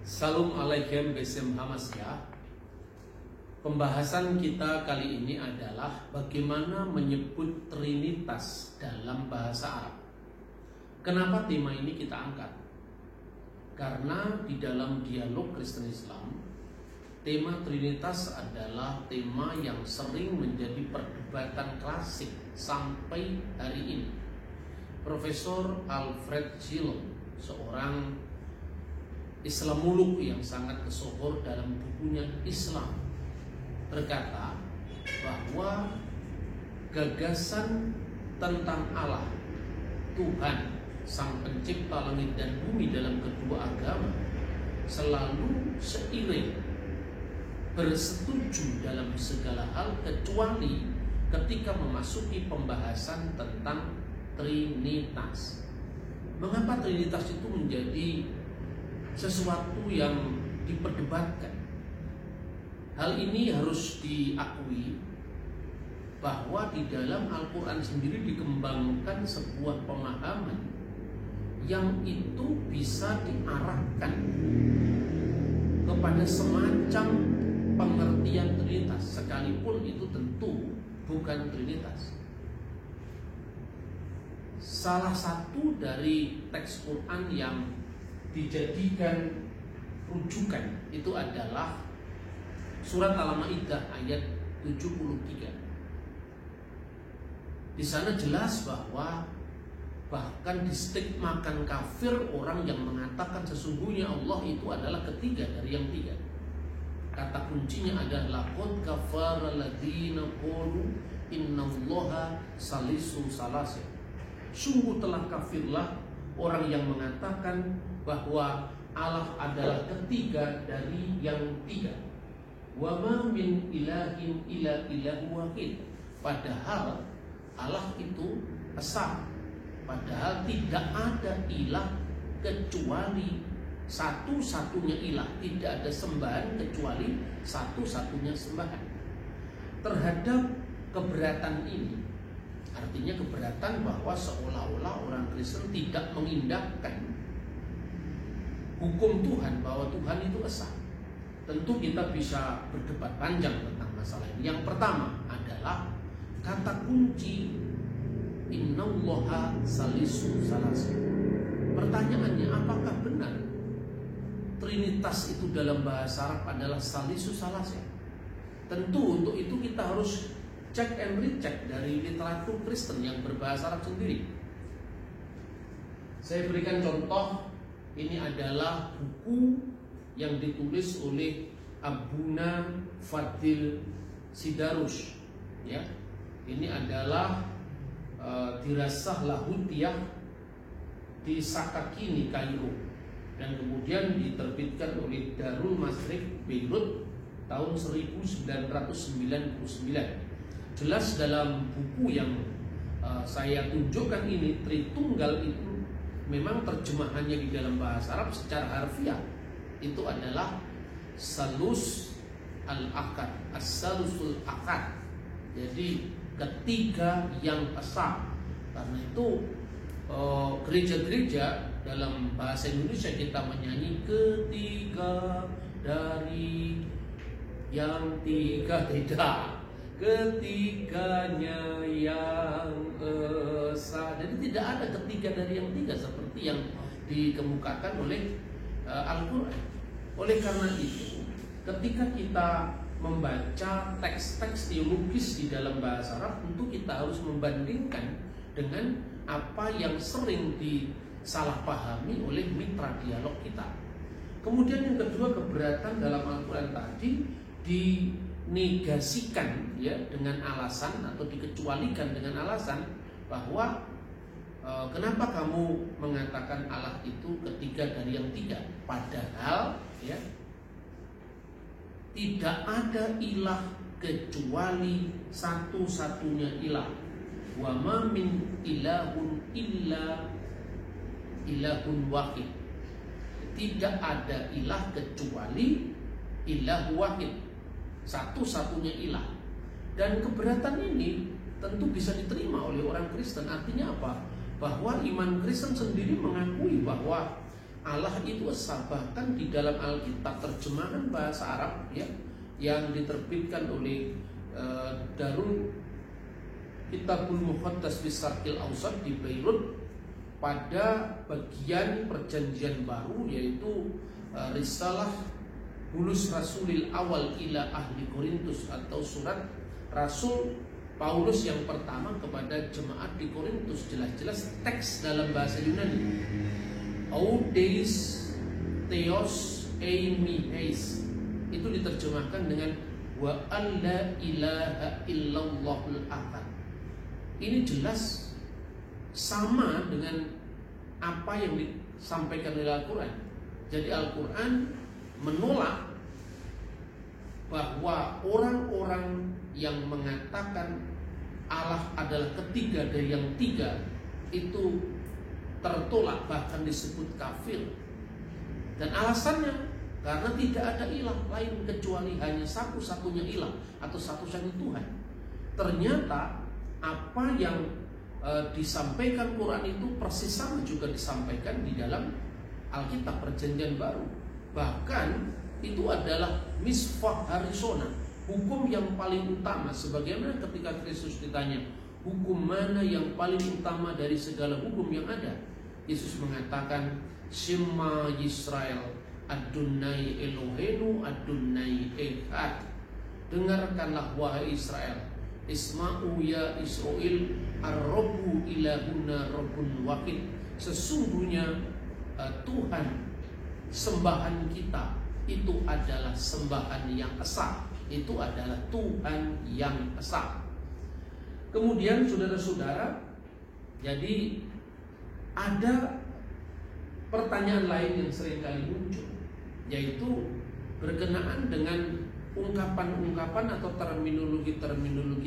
Salam alaikum Besem Hamasya. Pembahasan kita kali ini adalah bagaimana menyebut Trinitas dalam bahasa Arab. Kenapa tema ini kita angkat? Karena di dalam dialog Kristen Islam, tema Trinitas adalah tema yang sering menjadi perdebatan klasik sampai hari ini. Profesor Alfred Gillon, seorang Islamolog yang sangat tersohor dalam bukunya Islam, berkata bahwa gagasan tentang Allah, Tuhan, Sang Pencipta langit dan bumi dalam kedua agama selalu seiring, bersetuju dalam segala hal kecuali ketika memasuki pembahasan tentang Trinitas. Mengapa Trinitas itu menjadi sesuatu yang diperdebatkan? Hal ini harus diakui bahwa di dalam Al-Quran sendiri dikembangkan sebuah pemahaman yang itu bisa diarahkan kepada semacam pengertian Trinitas, sekalipun itu tentu bukan Trinitas. Salah satu dari teks Quran yang dijadikan rujukan itu adalah surat Al-Maidah ayat 73. Di sana jelas bahwa bahkan distigmakan kafir orang yang mengatakan sesungguhnya Allah itu adalah ketiga dari yang tiga. Kata kuncinya adalah laqad kafara alladziina qalu innallaha salisu salasin. Sungguh telah kafirlah orang yang mengatakan bahwa Allah adalah ketiga dari yang tiga. Wa ma min ilahin illa ilahu wahid. Padahal Allah itu esa. Padahal tidak ada ilah kecuali satu-satunya ilah. Tidak ada sembahan kecuali satu-satunya sembahan. Terhadap keberatan ini, artinya keberatan bahwa seolah-olah orang Kristen tidak mengindahkan hukum Tuhan, bahwa Tuhan itu esa. Tentu kita bisa berdebat panjang tentang masalah ini. Yang pertama adalah kata kunci innallaha salisu salasin. Pertanyaannya, apakah benar Trinitas itu dalam bahasa Arab adalah salisu salasin? Tentu untuk itu kita harus cek and recheck dari literatur Kristen yang berbahasa Arab sendiri. Saya berikan contoh. Ini adalah buku yang ditulis oleh Abuna Fadil Sidarus. Ya, ini adalah Dirasah Lahutiyah di Sakakini, Kairo, dan kemudian diterbitkan oleh Darul Masrik Beirut tahun 1999. Jelas dalam buku yang saya tunjukkan ini, Tritunggal itu memang terjemahannya di dalam bahasa Arab secara harfiah itu adalah salus al-akad, as-salusul akad. Jadi ketiga yang esa. Karena itu gereja-gereja dalam bahasa Indonesia kita menyanyi ketiga dari yang tiga, tidak, ketiganya yang esa. Jadi tidak ada ketiga dari yang tiga seperti yang dikemukakan oleh Al-Quran. Oleh karena itu, ketika kita membaca teks-teks teologis di dalam bahasa Arab, tentu kita harus membandingkan dengan apa yang sering disalahpahami oleh mitra dialog kita. Kemudian yang kedua, keberatan dalam Al-Quran tadi dinegasikan ya dengan alasan atau dikecualikan dengan alasan bahwa kenapa kamu mengatakan Allah itu ketiga dari yang tiga? Padahal ya tidak ada ilah kecuali satu-satunya ilah. Wa ma min ilahun illa ilahun wahid. Tidak ada ilah kecuali ilah wahid, satu-satunya ilah. Dan keberatan ini tentu bisa diterima oleh orang Kristen. Artinya apa? Bahwa iman Kristen sendiri mengakui bahwa Allah itu esa. Bahkan di dalam Alkitab terjemahan bahasa Arab ya, yang diterbitkan oleh Darul Kitabul Muqaddas fi Syarqil Awsat di Beirut pada bagian perjanjian baru, yaitu Risalah Bulus Rasulil Awal ila Ahli Korintus, atau surat Rasul Paulus yang pertama kepada jemaat di Korintus. Jelas-jelas teks dalam bahasa Yunani, Audeis Theos Eimiheis, itu diterjemahkan dengan wa alla ilaha illallahul ahad. Ini jelas sama dengan apa yang disampaikan oleh Al-Quran. Jadi Al-Quran menolak bahwa orang-orang yang mengatakan Allah adalah ketiga dari yang tiga itu tertolak, bahkan disebut kafir. Dan alasannya karena tidak ada ilah lain kecuali hanya satu-satunya ilah atau satu-satunya Tuhan. Ternyata apa yang disampaikan Quran itu persis sama juga disampaikan di dalam Alkitab Perjanjian Baru. Bahkan itu adalah misfah harisona, hukum yang paling utama. Sebagaimana ketika Kristus ditanya, hukum mana yang paling utama dari segala hukum yang ada? Yesus mengatakan, Shema Yisrael, Adonai Elohenu, Adonai Echad. Dengarkanlah wahai Israel, Isma'u ya Israel, Ar-Rabbu ilahuna Rabbun wahid. Sesungguhnya Tuhan sembahan kita itu adalah sembahan yang esa, itu adalah Tuhan yang esa. Kemudian saudara-saudara, jadi ada pertanyaan lain yang seringkali muncul, yaitu berkenaan dengan ungkapan-ungkapan atau terminologi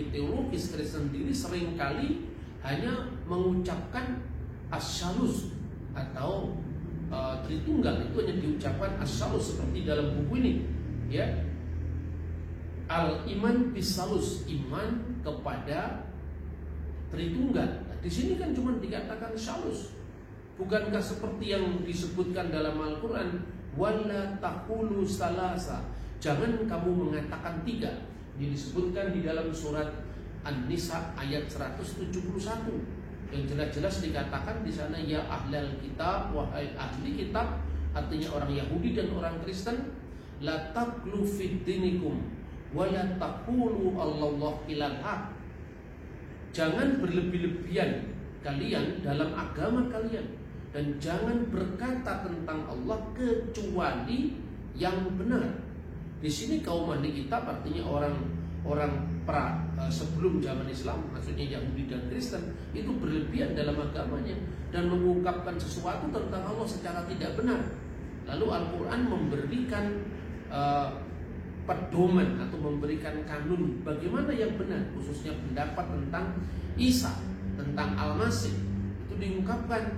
teologis. Kristen sendiri seringkali hanya mengucapkan asyalus atau Tritunggal, itu hanya diucapkan asyalus seperti dalam buku ini ya, Al-Iman Bisalus, iman kepada Tritunggal. Nah, di sini kan cuma dikatakan syalus. Bukankah seperti yang disebutkan dalam Al-Quran, wala taqulu salasa, jangan kamu mengatakan tiga. Ini disebutkan di dalam surat An-Nisa ayat 171. Yang jelas-jelas dikatakan di sana, ya ahlal kitab, wahai ahli kitab, artinya orang Yahudi dan orang Kristen, la taqlu fid dinikum wa la taqulu Allahu ilal haq. Jangan berlebih-lebihan kalian dalam agama kalian, dan jangan berkata tentang Allah kecuali yang benar. Di sini kaum ahli kitab artinya orang sebelum zaman Islam, maksudnya Yahudi dan Kristen, itu berlebihan dalam agamanya dan mengungkapkan sesuatu tentang Allah secara tidak benar. Lalu Al-Quran memberikan pedoman atau memberikan kanun bagaimana yang benar, khususnya pendapat tentang Isa, tentang Al-Masih. Itu diungkapkan,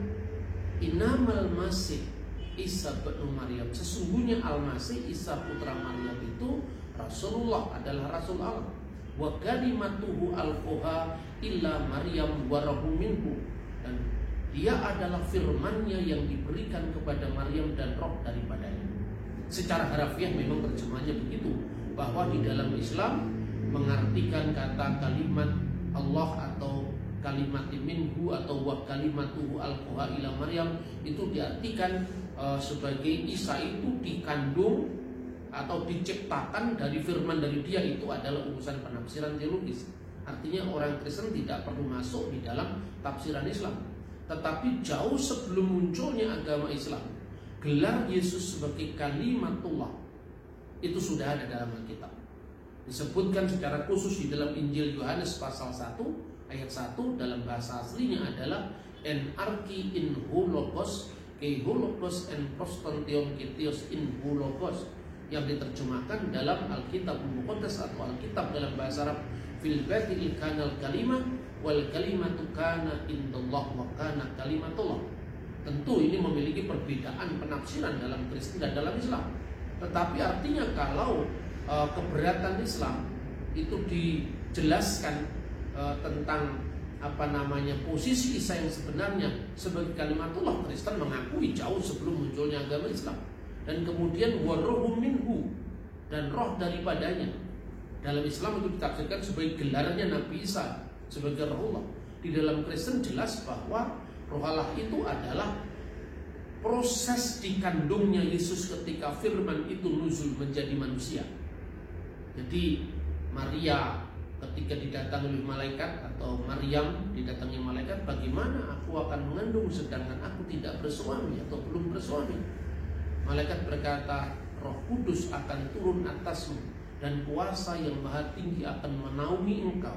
Innamal Masih Isa bin Maryam, sesungguhnya Al-Masih Isa putra Maryam itu Rasulullah, adalah Rasul Allah. Wa kalimatuhu alqaha illa Maryam wa ruhun minhu, dan dia adalah firman-Nya yang diberikan kepada Maryam dan roh daripadanya. Secara harafiah memang terjemahnya begitu, bahwa di dalam Islam mengartikan kata kalimat Allah atau kalimat minhu atau wa kalimatuhu alqaha ila Maryam itu diartikan sebagai Isa itu dikandung atau diciptakan dari firman dari dia. Itu adalah urusan penafsiran teologis. Artinya orang Kristen tidak perlu masuk di dalam tafsiran Islam. Tetapi jauh sebelum munculnya agama Islam, gelar Yesus sebagai kalimatullah itu sudah ada dalam Alkitab. Disebutkan secara khusus di dalam Injil Yohanes pasal 1 ayat 1, dalam bahasa aslinya adalah en arki in hologos ke hologos en prostantion ketios in hologos, yang diterjemahkan dalam Alkitab Muqaddas atau Alkitab dalam bahasa Arab, fil batil kanal kalimah wal kalimatu kana indallah wa kana kalimatullah. Tentu ini memiliki perbedaan penafsiran dalam Kristen dan dalam Islam. Tetapi artinya kalau keberatan Islam itu dijelaskan tentang posisi Isa yang sebenarnya sebagai kalimatullah, Kristen mengakui jauh sebelum munculnya agama Islam. Dan kemudian waruhum minhu, dan roh daripadanya. Dalam Islam itu ditafsirkan sebagai gelarnya Nabi Isa sebagai Rohullah. Di dalam Kristen jelas bahwa Roh Allah itu adalah proses dikandungnya Yesus ketika firman itu nuzul menjadi manusia. Jadi Maria ketika didatangi oleh malaikat, atau Maryam didatangi malaikat, bagaimana aku akan mengandung sedangkan aku tidak bersuami atau belum bersuami? Malaikat berkata, Roh Kudus akan turun atasmu dan kuasa yang maha tinggi akan menaungi engkau,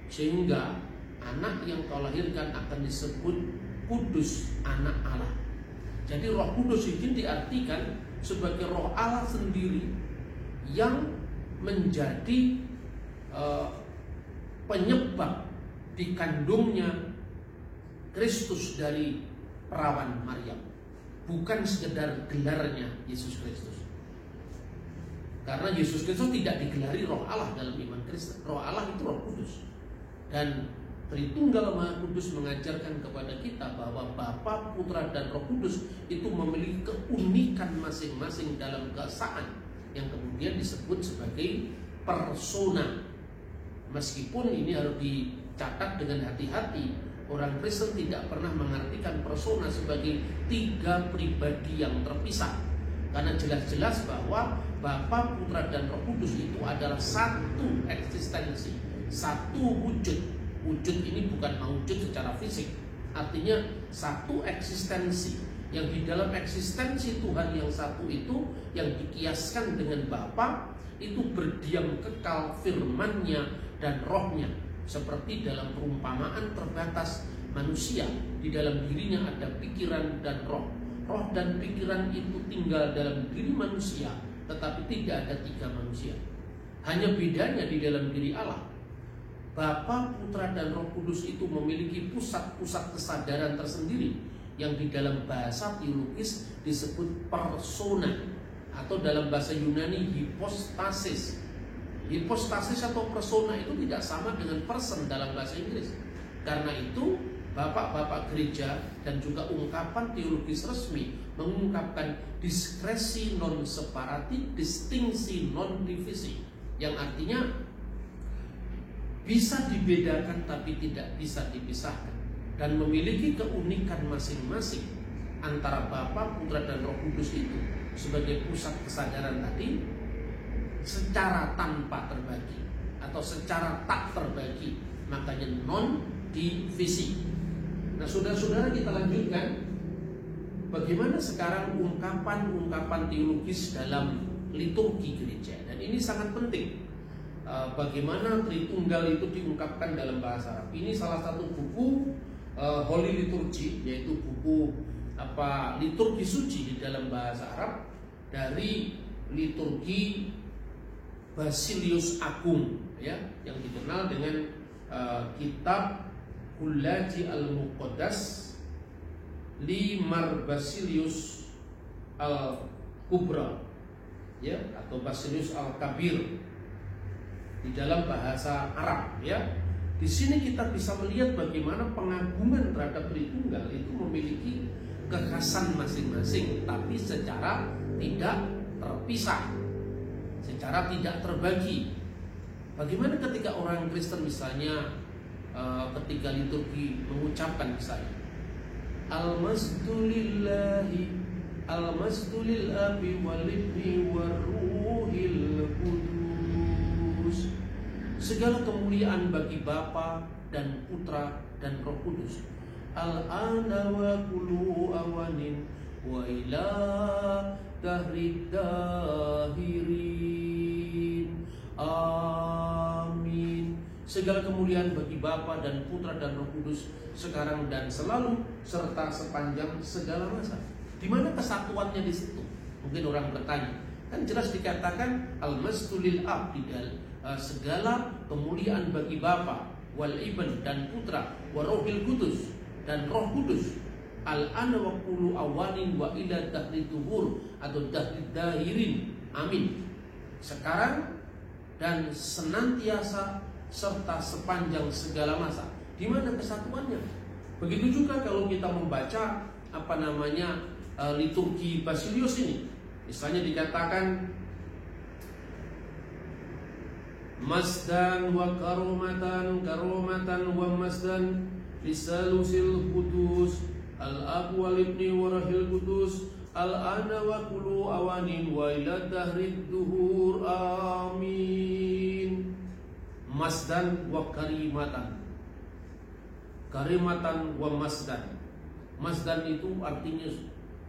sehingga anak yang kau lahirkan akan disebut Kudus, anak Allah. Jadi Roh Kudus ini diartikan sebagai Roh Allah sendiri yang menjadi penyebab dikandungnya Kristus dari perawan Maryam, bukan sekedar gelarnya Yesus Kristus. Karena Yesus Kristus tidak digelari Roh Allah dalam iman Kristen. Roh Allah itu Roh Kudus. Dan Tritunggal Maha Kudus mengajarkan kepada kita bahwa Bapa, Putra, dan Roh Kudus itu memiliki keunikan masing-masing dalam keesaan yang kemudian disebut sebagai persona. Meskipun ini harus dicatat dengan hati-hati, orang Kristen tidak pernah mengartikan persona sebagai tiga pribadi yang terpisah. Karena jelas-jelas bahwa Bapa, Putra, dan Roh Kudus itu adalah satu eksistensi, satu wujud. Wujud ini bukan wujud secara fisik, artinya satu eksistensi. Yang di dalam eksistensi Tuhan yang satu itu, yang dikiaskan dengan Bapa, itu berdiam kekal firman-Nya dan rohnya. Seperti dalam perumpamaan terbatas manusia, di dalam dirinya ada pikiran dan roh. Roh dan pikiran itu tinggal dalam diri manusia, tetapi tidak ada tiga manusia. Hanya bedanya di dalam diri Allah. Bapa, Putra, dan Roh Kudus itu memiliki pusat-pusat kesadaran tersendiri yang di dalam bahasa teologis disebut persona, atau dalam bahasa Yunani hipostasis. Hipostasis atau persona itu tidak sama dengan person dalam bahasa Inggris. Karena itu bapak-bapak gereja dan juga ungkapan teologis resmi mengungkapkan diskresi non separatif, distingsi non divisi, yang artinya bisa dibedakan tapi tidak bisa dipisahkan, dan memiliki keunikan masing-masing antara Bapa, Putra, dan Roh Kudus itu sebagai pusat kesadaran tadi, secara tanpa terbagi atau secara tak terbagi, makanya non divisi. Nah, saudara-saudara, kita lanjutkan bagaimana sekarang ungkapan-ungkapan teologis dalam liturgi gereja, dan ini sangat penting. Bagaimana Tritunggal itu diungkapkan dalam bahasa Arab. Ini salah satu buku Holy Liturgy, yaitu buku liturgi suci di dalam bahasa Arab dari liturgi Basilius Agung, ya, yang dikenal dengan kitab Kullaji al-Muqaddas li Mar Basilius al-Kubra, ya, atau Basilius al-Kabir di dalam bahasa Arab, ya. Di sini kita bisa melihat bagaimana pengagungan terhadap Tritunggal itu memiliki kekhasan masing-masing, tapi secara tidak terpisah, secara tidak terbagi. Bagaimana ketika orang Kristen misalnya ketika liturgi mengucapkan misalnya Al-Masdulillahi Al-Masdulil Abi Walibni Waruhil Kudus, segala kemuliaan bagi Bapa dan Putra dan Roh Kudus, al-ana wa kullu awanin wa ila dahrid dahirin, amin. Segala kemuliaan bagi Bapa dan Putra dan Roh Kudus, sekarang dan selalu, serta sepanjang segala masa. Di mana kesatuannya di situ? Mungkin orang bertanya. Kan jelas dikatakan al-masdulil ab, segala kemuliaan bagi Bapa, wal Ibn dan Putra, wa Rohil Kudus dan Roh Kudus, al-ana wa kullu awalin wa ila dahri tuhur atau dahri dahirin, amin. Sekarang dan senantiasa serta sepanjang segala masa. Di Di mana kesatuannya? Begitu juga kalau kita membaca liturgi Basilius ini. Misalnya dikatakan masdan wa karomatan wa masdan lisalusil kudus al-ab wal ibni wa rahil kudus al-ana wa kulu awanin wa ila dahrid duhur amin. Masdan wa karimatan wa masdan. Masdan itu artinya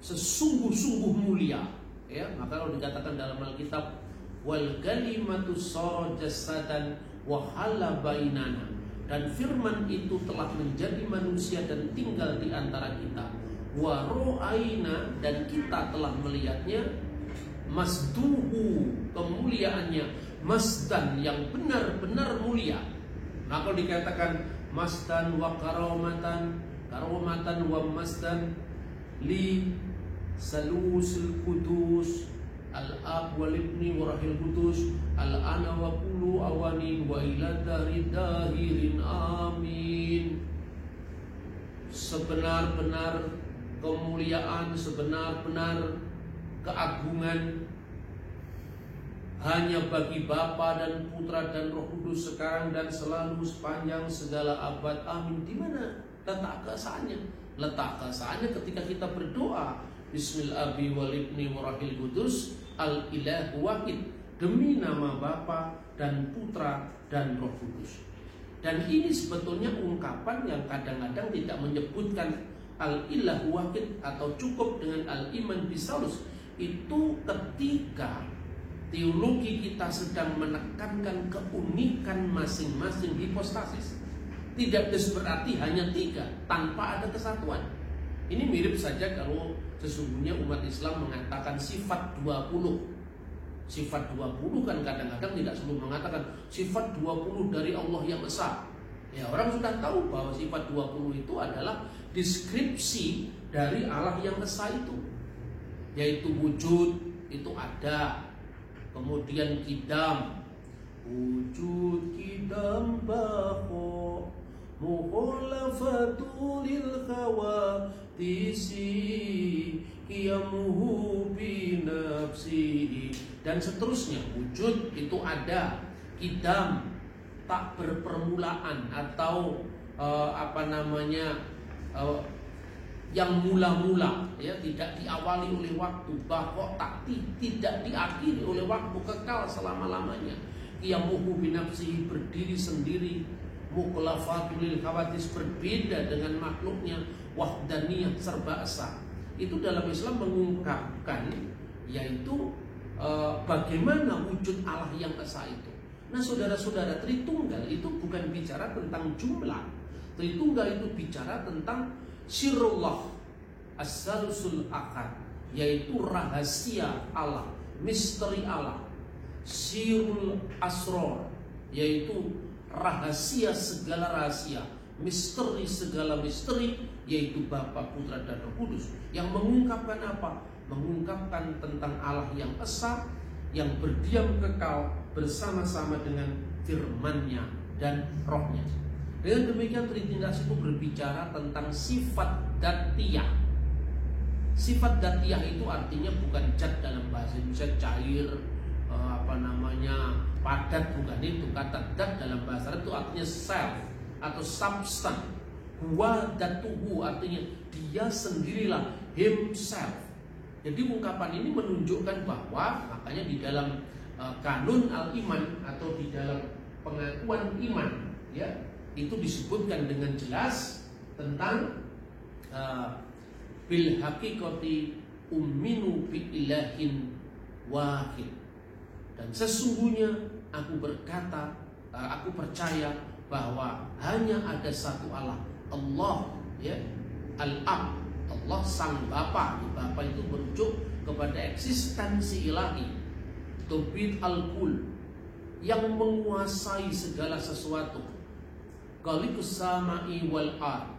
sesungguh-sungguh mulia, ya. Maka kalau dikatakan dalam Alkitab wal kalimatu sara jasadan wa hala bainana, dan firman itu telah menjadi manusia dan tinggal di antara kita, wa ro'aina, dan kita telah melihatnya, masduhu, kemuliaannya, masdan, yang benar-benar mulia. Maka kalau dikatakan masdan wa karomatan wa masdan li salusul kudus al-ab wal ibni wa rahil kudus al-ana wa kulu awanin wa ila dahirin amin. Sebenar-benar kemuliaan, sebenar-benar keagungan hanya bagi Bapa dan Putra dan Roh Kudus, sekarang dan selalu sepanjang segala abad amin. Di mana letak keesaannya? Letak keesaannya ketika kita berdoa Bismillahi wal ibni wa rahil kudus al ilahu wahid, demi nama Bapa dan Putra dan Roh Kudus. Dan ini sebetulnya ungkapan yang kadang-kadang tidak menyebutkan al ilahu wahid atau cukup dengan al iman bisalus. Itu ketika teologi kita sedang menekankan keunikan masing-masing hipostasis. Tidak berarti hanya 3 tanpa ada kesatuan. Ini mirip saja kalau sesungguhnya umat Islam mengatakan sifat 20. Sifat 20 kan kadang-kadang tidak selalu mengatakan sifat 20 dari Allah yang Esa. Ya, orang sudah tahu bahwa sifat 20 itu adalah deskripsi dari Allah yang Esa itu. Yaitu wujud, itu ada. Kemudian kidam, wujud kidam baho mukhalafatul khawatisi qiyamuhu binafsihi, dan seterusnya. Wujud itu ada, kidam tak berpermulaan atau yang mula-mula, ya, tidak diawali oleh waktu, bahwa tidak diakhiri oleh waktu, kekal selama-lamanya. Qiyamuhu binafsihi, berdiri sendiri. Mukhlafatul khawatis, berbeda dengan makhluknya. Wahdaniyah, serba esa. Itu dalam Islam mengungkapkan yaitu bagaimana wujud Allah yang esa itu. Nah, saudara-saudara, Tritunggal itu bukan bicara tentang jumlah. Tritunggal itu bicara tentang sirullah as-salusul akad, yaitu rahasia Allah, misteri Allah. Sirul asror, yaitu rahasia segala rahasia, misteri segala misteri, yaitu Bapa, Putra dan Roh Kudus. Yang mengungkapkan apa? Mengungkapkan tentang Allah yang esa, yang berdiam kekal bersama-sama dengan firman-Nya dan Roh-Nya. Dengan demikian Trinitas itu berbicara tentang sifat datiyah. Sifat datiyah itu artinya bukan zat dalam bahasa Indonesia cair, padat, bukan itu. Kata dat dalam bahasa Arab itu artinya self atau substance. Huwa datuhu artinya dia sendirilah, himself. Jadi ungkapan ini menunjukkan bahwa, makanya di dalam kanun al-iman atau di dalam pengakuan iman, ya, itu disebutkan dengan jelas tentang bil haqiqati umminu bi ilahin wahid. Dan sesungguhnya aku berkata, aku percaya bahwa hanya ada satu Allah, Allah, ya, Al-Ab, Allah Sang Bapa. Bapa itu merujuk kepada eksistensi ilahi. Tubid al-kul, yang menguasai segala sesuatu. Khaliqus samai wal ard,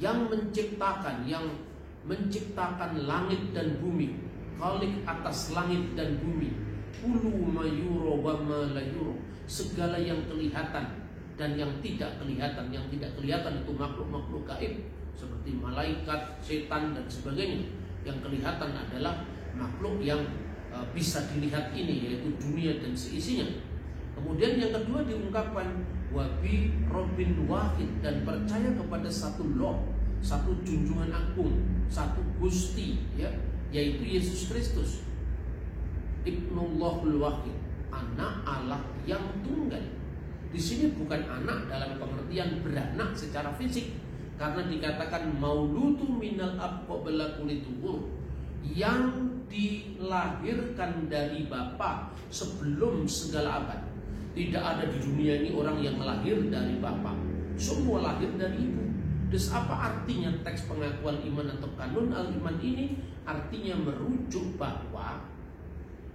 yang menciptakan langit dan bumi. Khaliq atas langit dan bumi. Kullu ma yura wa ma la yura, segala yang kelihatan dan yang tidak kelihatan. Yang tidak kelihatan itu makhluk-makhluk gaib seperti malaikat, setan dan sebagainya. Yang kelihatan adalah makhluk yang bisa dilihat ini, yaitu dunia dan seisinya. Kemudian yang kedua diungkapkan wabi Robin wahid, dan percaya kepada satu Lord, satu junjungan agung, satu Gusti, ya, yaitu Yesus Kristus, Ibnullahul Wahid, anak Allah yang tunggal. Di sini bukan anak dalam pengertian beranak secara fisik, karena dikatakan mauludu minal ab qabla kulituhur, yang dilahirkan dari Bapa sebelum segala abad. Tidak ada di dunia ini orang yang lahir dari Bapa, semua lahir dari Ibu. Terus apa artinya teks pengakuan iman atau kanun al-iman ini? Artinya merujuk bahwa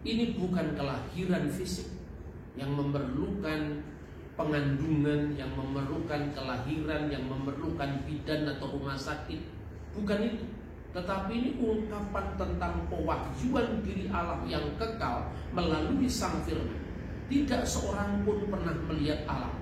ini bukan kelahiran fisik yang memerlukan pengandungan, yang memerlukan kelahiran, yang memerlukan bidan atau rumah sakit. Bukan itu. Tetapi ini ungkapan tentang pewahyuan diri Allah yang kekal melalui Sang Firman. Tidak seorang pun pernah melihat Allah.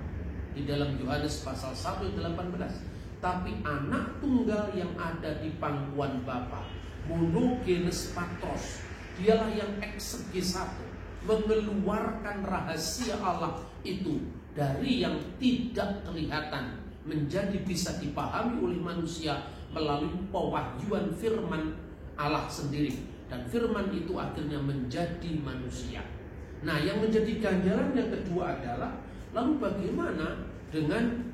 Di dalam Yohanes pasal 1 ayat 18. Tapi anak tunggal yang ada di pangkuan Bapa, monogenes patros, dialah yang eksegesatu, mengeluarkan rahasia Allah itu dari yang tidak kelihatan menjadi bisa dipahami oleh manusia melalui pewahyuan firman Allah sendiri. Dan firman itu akhirnya menjadi manusia. Nah, yang menjadi ganjaran yang kedua adalah lalu bagaimana dengan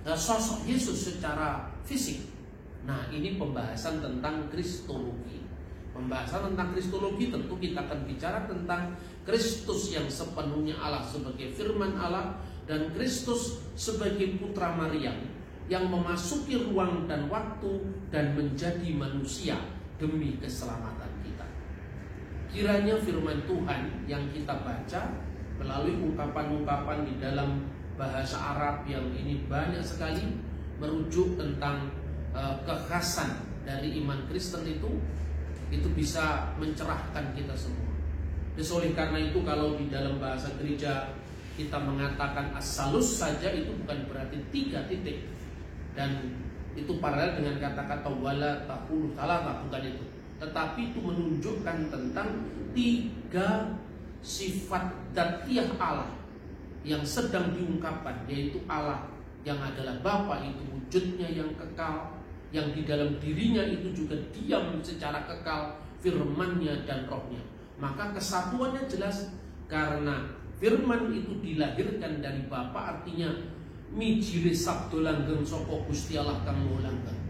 sosok Yesus secara fisik. Nah, ini pembahasan tentang kristologi. Pembahasan tentang kristologi tentu kita akan bicara tentang Kristus yang sepenuhnya Allah sebagai firman Allah, dan Kristus sebagai putra Maryam yang memasuki ruang dan waktu dan menjadi manusia demi keselamatan kita. Kiranya firman Tuhan yang kita baca melalui ungkapan-ungkapan di dalam bahasa Arab yang ini banyak sekali merujuk tentang kekhasan dari iman Kristen itu bisa mencerahkan kita semua. Jadi oleh karena itu kalau di dalam bahasa gereja kita mengatakan as-salus saja, itu bukan berarti 3 titik. Dan itu paralel dengan kata-kata wala taqulu thalatha, bukan itu. Tetapi itu menunjukkan tentang 3 sifat dzatiyah Allah yang sedang diungkapkan, yaitu Allah yang adalah Bapa, itu wujudnya yang kekal, yang di dalam dirinya itu juga diam secara kekal, firman-Nya dan Roh-Nya. Maka kesatuannya jelas karena firman itu dilahirkan dari Bapa, artinya mijire sabdo langgeng saka Gusti Allah kang langgeng.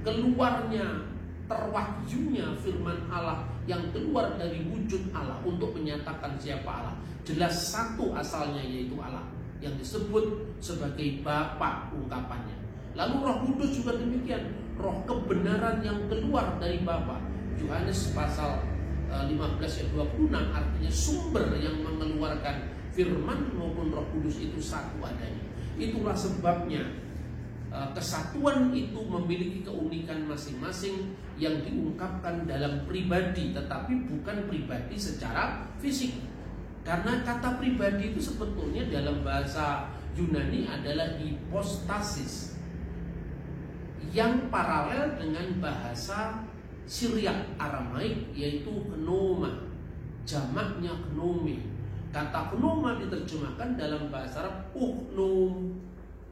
Keluarnya, terwahyunya firman Allah yang keluar dari wujud Allah untuk menyatakan siapa Allah. Jelas satu asalnya, yaitu Allah yang disebut sebagai Bapa ungkapannya. Lalu Roh Kudus juga demikian, roh kebenaran yang keluar dari Bapa. Yohanes pasal 15 ayat 26, artinya sumber yang mengeluarkan firman maupun Roh Kudus itu satu adanya. Itulah sebabnya kesatuan itu memiliki keunikan masing-masing yang diungkapkan dalam pribadi, tetapi bukan pribadi secara fisik. Karena kata pribadi itu sebetulnya dalam bahasa Yunani adalah hypostasis, yang paralel dengan bahasa Syriak Aramaik, yaitu gnoma, jamaknya gnome. Kata gnoma diterjemahkan dalam bahasa Arab uknum,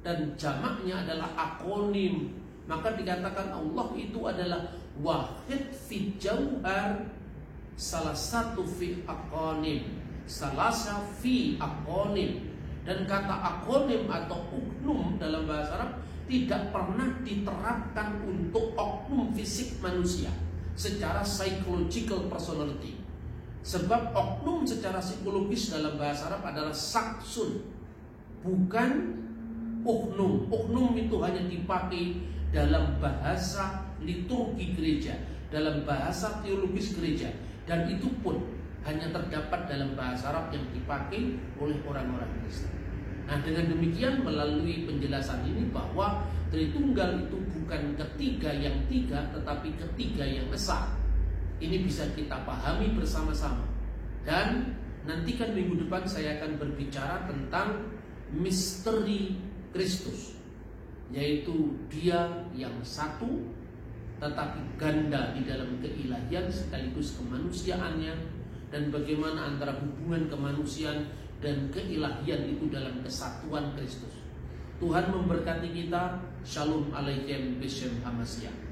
dan jamaknya adalah akonim. Maka dikatakan Allah itu adalah wahid fi jauhar, salah satu fi akonim, salasa fi akonim. Dan kata akonim atau uknum dalam bahasa Arab tidak pernah diterapkan untuk oknum fisik manusia secara psychological personality. Sebab oknum secara psikologis dalam bahasa Arab adalah saksun, bukan uknum. Uknum itu hanya dipakai dalam bahasa liturgi gereja, dalam bahasa teologis gereja, dan itu pun hanya terdapat dalam bahasa Arab yang dipakai oleh orang-orang Kristen. Nah, dengan demikian melalui penjelasan ini bahwa Tritunggal itu bukan ketiga yang tiga, tetapi ketiga yang esa. Ini bisa kita pahami bersama-sama. Dan nantikan minggu depan saya akan berbicara tentang misteri Kristus, yaitu Dia yang satu tetapi ganda di dalam keilahian sekaligus kemanusiaannya, dan bagaimana antara hubungan kemanusiaan dan keilahian itu dalam kesatuan Kristus. Tuhan memberkati kita. Shalom alaikum Beshem Hamasya.